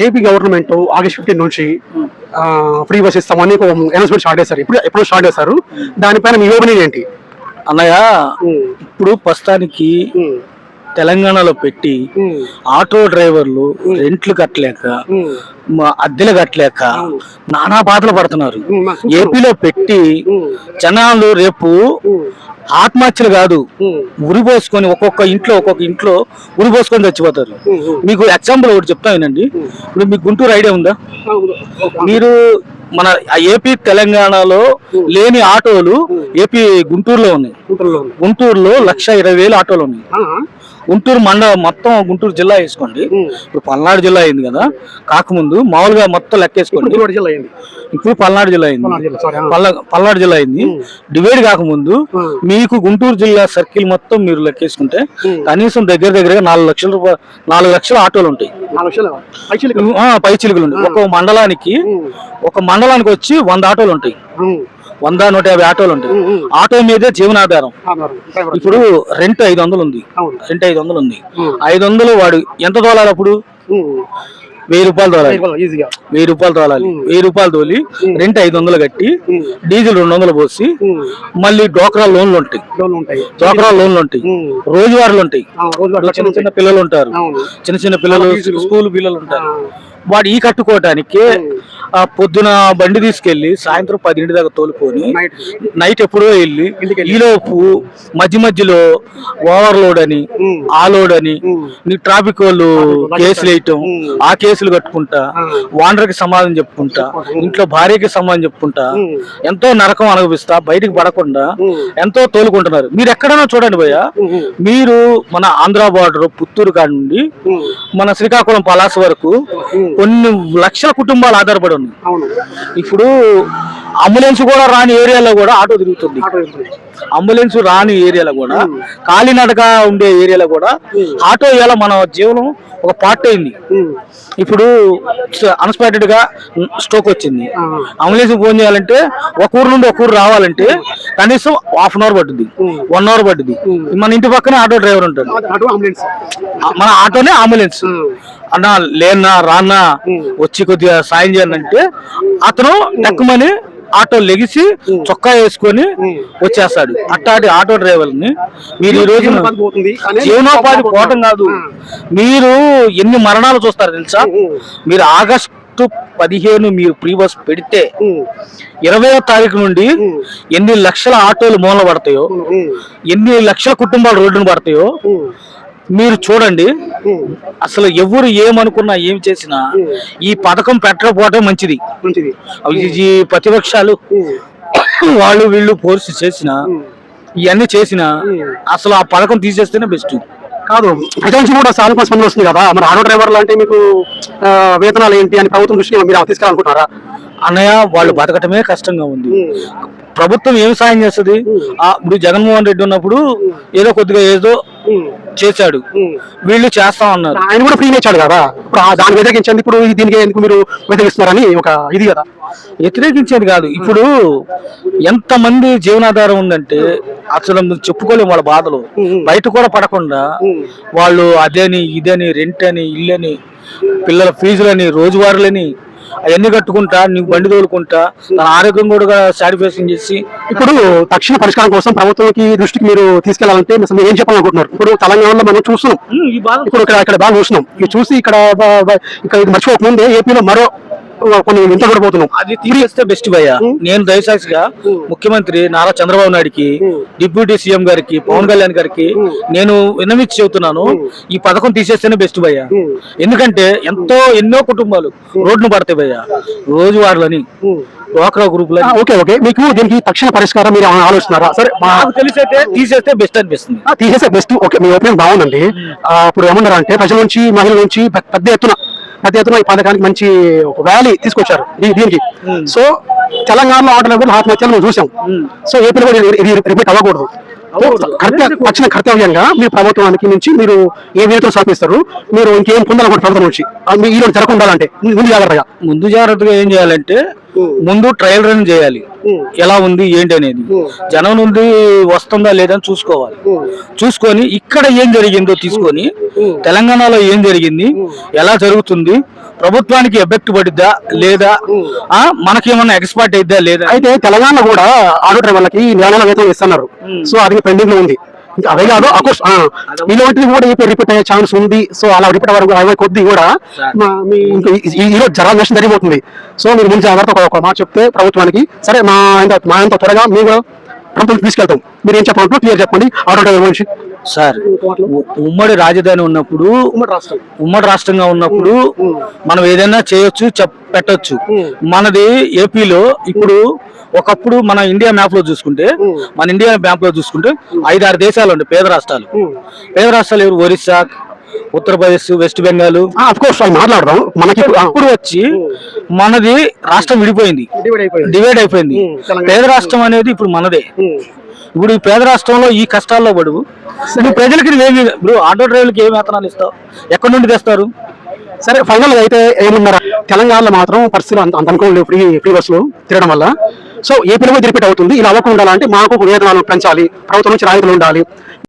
AP government August 15 నుంచి free bus ఇస్తామని ఒక అనౌన్స్మెంట్ స్టార్ట్ చేశారు. ఎప్పుడు స్టార్ట్ చేశారు? దానిపైన మీ ఒపీనియన్ ఏంటి అన్నయ్య? ఇప్పుడు ప్రస్తుతానికి తెలంగాణలో పెట్టి ఆటో డ్రైవర్లు రెంట్లు కట్టలేక అద్దెలు కట్టలేక నానా బాధలు పడుతున్నారు. ఏపీలో పెట్టి జనాలు రేపు ఆత్మహత్యలు కాదు, ఉరిపోసుకొని ఒక్కొక్క ఇంట్లో ఉరిపోసుకొని చచ్చిపోతారు. మీకు ఎగ్జాంపుల్ ఒకటి చెప్తా వినండి. ఇప్పుడు మీకు గుంటూరు ఐడియా ఉందా? మీరు మన ఏపీ తెలంగాణలో లేని ఆటోలు ఏపీ గుంటూరులో ఉన్నాయి. గుంటూరులో 1,20,000 ఆటోలు ఉన్నాయి. గుంటూరు మండలం మొత్తం గుంటూరు జిల్లా వేసుకోండి. ఇప్పుడు పల్నాడు జిల్లా అయింది కదా, కాకముందు మామూలుగా మొత్తం లెక్కేసుకోండి. ఇప్పుడు పల్నాడు జిల్లా అయింది. పల్నాడు జిల్లా అయింది. డివైడ్ కాకముందు మీకు గుంటూరు జిల్లా సర్కిల్ మొత్తం మీరు లెక్కేసుకుంటే కనీసం దగ్గరగా 4 లక్షల ఆటోలు ఉంటాయి. పై చిలుకలు ఉంటాయి. ఒక మండలానికి వచ్చి 100 ఆటోలు ఉంటాయి. 100-150 ఆటోలు ఉంటాయి. ఆటో మీదే జీవనాధారం. ఇప్పుడు రెంట్ 500 ఉంది. 500 వాడు ఎంత తోలాలి? అప్పుడు 1000 రూపాయలు తోలాలి. 1000 రూపాయలు తోలి రెంట్ 500 కట్టి డీజిల్ 200 పోసి మళ్ళీ డోక్రా లోన్లు ఉంటాయి. రోజువారీలు ఉంటాయి. చిన్న పిల్లలు ఉంటారు, చిన్న పిల్లలు, స్కూల్ పిల్లలు ఉంటారు. వాడు ఈ కట్టుకోవటానికి పొద్దున బండి తీసుకెళ్లి సాయంత్రం 10 దాకా తోలుకొని నైట్ ఎప్పుడో వెళ్ళి ఈలోపు మధ్యలో ఓవర్లోడ్ అని ఆ లోడ్ అని నీ ట్రాఫిక్ వాళ్ళు కేసులు వేయటం, ఆ కేసులు కట్టుకుంటా ఓనర్కి సమాధానం చెప్పుకుంటా, ఇంట్లో భార్యకి సమాధానం చెప్పుకుంటా ఎంతో నరకం అనుభవిస్తా బయటికి పడకుండా ఎంతో తోలుకుంటున్నారు. మీరు ఎక్కడైనా చూడండి భయ్య, మీరు మన ఆంధ్ర బార్డర్ పుత్తూరు కాడ నుండి మన శ్రీకాకుళం పలాస వరకు కొన్ని లక్షల కుటుంబాలు ఆధారపడి ఉన్నాయి. ఇప్పుడు అంబులెన్స్ కూడా రాని ఏరియాలో కూడా ఆటో తిరుగుతుంది. అంబులెన్స్ రాని ఏరియాలో కూడా, కాలినడక ఉండే ఏరియాలో కూడా ఆటో ఇవాళ మన జీవనం ఒక పార్ట్ అయింది. ఇప్పుడు అన్ఎక్స్పెక్టెడ్ గా స్ట్రోక్ వచ్చింది, అంబులెన్స్ ఫోన్ చేయాలంటే ఒక ఊరు నుండి ఒక ఊరు రావాలంటే కనీసం ½ అవర్ పడుతుంది, 1 అవర్ పడుతుంది. మన ఇంటి పక్కనే ఆటో డ్రైవర్ ఉంటాడు, మన ఆటోనే అంబులెన్స్. అన్నా లేనా రానా వచ్చి కొద్దిగా సాయం చేయాలంటే అతను ఎక్కుమని ఆటో లెగిసి చొక్కా వేసుకొని వచ్చేస్తాడు. అట్టాటి ఆటో డ్రైవర్ని మీరు ఈ రోజు జీవనోపాధి పోవటం కాదు, మీరు ఎన్ని మరణాలు చూస్తారు తెలుసా? మీరు ఆగస్టు 15 మీరు ప్రీ బస్ పెడితే 20వ తారీఖు నుండి ఎన్ని లక్షల ఆటోలు మూల పడతాయో, ఎన్ని లక్షల కుటుంబాలు రోడ్డును పడతాయో మీరు చూడండి. అసలు ఎవరు ఏమనుకున్నా ఏం చేసినా ఈ పథకం పెట్టకపోవటం మంచిది. ఈ ప్రతిపక్షాలు వాళ్ళు వీళ్ళు ఫోర్స్ చేసిన ఇవన్నీ చేసిన అసలు ఆ పథకం తీసేస్తేనే బెస్ట్. కాదు, ప్రజల నుంచి కూడా సానుకూల స్పందన వస్తుంది కదా. మరి ఆటో డ్రైవర్లు అంటే మీకు వేతనాలు ఏంటి అని ప్రభుత్వం దృష్టికి మీరు తీసుకెళ్ళాలనుకుంటున్నారా? అన్నయ్య, వాళ్ళు బతకటమే కష్టంగా ఉంది. ప్రభుత్వం ఏం సాయం చేస్తుంది? ఇప్పుడు జగన్మోహన్ రెడ్డి ఉన్నప్పుడు ఏదో కొద్దిగా ఏదో చేశాడు, వీళ్ళు చేస్తామన్నారు. ఆయన కూడా ఫ్రీ ఇచ్చాడు కదా. ఇప్పుడు దాన్ని వ్యతిరేకించండి, ఇప్పుడు దీనికి ఎందుకు మీరు వ్యతిరేకిస్తున్నారని ఒక ఇది కదా. వ్యతిరేకించేది కాదు. ఇప్పుడు ఎంతమంది జీవనాధారం ఉందంటే అసలు చెప్పుకోలేము వాళ్ళ బాధలు. బయట కూడా పడకుండా వాళ్ళు అదేని ఇదని రెంట్ అని ఇల్లని పిల్లల ఫీజులని రోజువారీలని అవన్నీ కట్టుకుంటా నీకు బండి తోలుకుంటా తన ఆరోగ్యం కూడా సాటిస్ఫాక్షన్ చేసి ఇప్పుడు తక్షణ పరిష్కారం కోసం ప్రభుత్వానికి దృష్టికి మీరు తీసుకెళ్లాలంటే మీరు ఏం చెప్పాలనుకుంటున్నారు? ఇప్పుడు తెలంగాణలో మనం చూస్తున్నాం, ఇప్పుడు ఇక్కడ బాగా చూస్తున్నాం. ఇది చూసి ఇక్కడ ఇది మర్చిపోకముందే ఏపీలో మరో కొన్ని ఇంత కూడా పోతున్నాం. అది తీసేస్తే బెస్ట్ భయ్య. నేను దయసాక్షిగా ముఖ్యమంత్రి నారా చంద్రబాబు నాయుడికి, డిప్యూటీ సీఎం గారికి, పవన్ కళ్యాణ్ గారికి నేను విన్నవించి చెబుతున్నాను, ఈ పథకం తీసేస్తేనే బెస్ట్ భయ్య. ఎందుకంటే ఎన్నో కుటుంబాలు రోడ్డును పడతాయి భయ్య, రోజువారీలని డ్వాక్రా గ్రూప్ లో. ఓకే, మీకు దీనికి తక్షణ పరిష్కారం మీరు ఆలోచిస్తున్నారా? సరే, నాకు తెలిసి అయితే తీసేస్తే బెస్ట్ అనిపిస్తుంది. తీసేస్తే బెస్ట్. ఓకే, మీ ఒపీనియన్ బాగుందండి. ఇప్పుడు ఏమన్నారు అంటే ప్రజల నుంచి మహిళల నుంచి పెద్ద ఎత్తున ఈ పథకానికి మంచి వ్యాలీ తీసుకొచ్చారు దీనికి. సో తెలంగాణలో ఆటో డ్రైవర్లు ఆత్మహత్యలు మనం చూసాం. సో ఏపీలో కూడా ఇది రిపీట్ అవ్వకూడదు. తక్షణ కర్తవ్యంగా మీరు ప్రభుత్వానికి నుంచి మీరు ఏ వేతనం సమర్పిస్తారు, మీరు ఇంకేం పొందాలనుకుంటే ప్రభుత్వం నుంచి ఈ రోజు జరగకుండాలంటే ముందు జాగ్రత్తగా ఏం చేయాలంటే ముందు ట్రయల్ రన్ చేయాలి, ఎలా ఉంది ఏంటి అనేది, జనం నుండి వస్తుందా లేదా అని చూసుకోవాలి. చూసుకొని ఇక్కడ ఏం జరిగిందో తీసుకొని తెలంగాణలో ఏం జరిగింది, ఎలా జరుగుతుంది, ప్రభుత్వానికి ఎఫెక్ట్ పడిద్దా లేదా, మనకేమన్నా ఎక్స్పర్ట్ అయిద్దా లేదా. అయితే తెలంగాణ కూడా ఆటో డ్రైవర్లకి నెల వేతనం ఇస్తున్నారు. సో అది పెండింగ్ లో ఉంది. ఇంకా అవే కాదు అకోర్స్ ఇలాంటివి కూడా రిపీట్ అయ్యే ఛాన్స్ ఉంది. సో అలా రిపీట్ వరకు అవే కొద్ది కూడా ఈరోజు నష్టం జరిగిపోతుంది. సో మీరు ముందు జాగ్రత్త ఒక మాట చెప్తే ప్రభుత్వానికి, సరే మా అంత త్వరగా మేము ప్రభుత్వం తీసుకెళ్తాం. మీరు ఏం చెప్పాలంటే క్లియర్ చెప్పండి ఆటో డ్రైవర్ గురించి. సార్, ఉమ్మడి రాజధాని ఉన్నప్పుడు, ఉమ్మడి రాష్ట్రంగా ఉన్నప్పుడు మనం ఏదైనా చేయొచ్చు, పెట్టొచ్చు. మనది ఏపీలో ఇప్పుడు ఒకప్పుడు మన ఇండియా మ్యాప్ లో చూసుకుంటే, 5-6 దేశాలు ఉంటాయి పేద రాష్ట్రాలు. పేద రాష్ట్రాలు ఎవరు? ఒరిస్సా, ఉత్తరప్రదేశ్, వెస్ట్ బెంగాల్. మాట్లాడదాం. మనకి ఇప్పుడు వచ్చి మనది రాష్ట్రం విడిపోయింది, డివైడ్ అయిపోయింది. పేద రాష్ట్రం అనేది ఇప్పుడు మనదే. ఇప్పుడు ఈ పేద రాష్ట్రంలో ఈ కష్టాల్లో పడు నువ్వు ప్రజలకి ఇప్పుడు ఆటో డ్రైవర్లకి ఏం వేతనాలు ఇస్తావు, ఎక్కడి నుండి తెస్తారు? సరే ఫైనల్ గా అయితే ఏమన్నారా, తెలంగాణలో మాత్రం పరిస్థితులు అంత అనుకోలేదు ఫ్రీ బస్సులు తిరగడం వల్ల. సో ఏపీలో రిపీట్ అవుతుంది. ఇలా అవ్వకుండా ఉండాలంటే మాకు వేతనాలు పెంచాలి, ప్రభుత్వం నుంచి రాయితీలు ఉండాలి.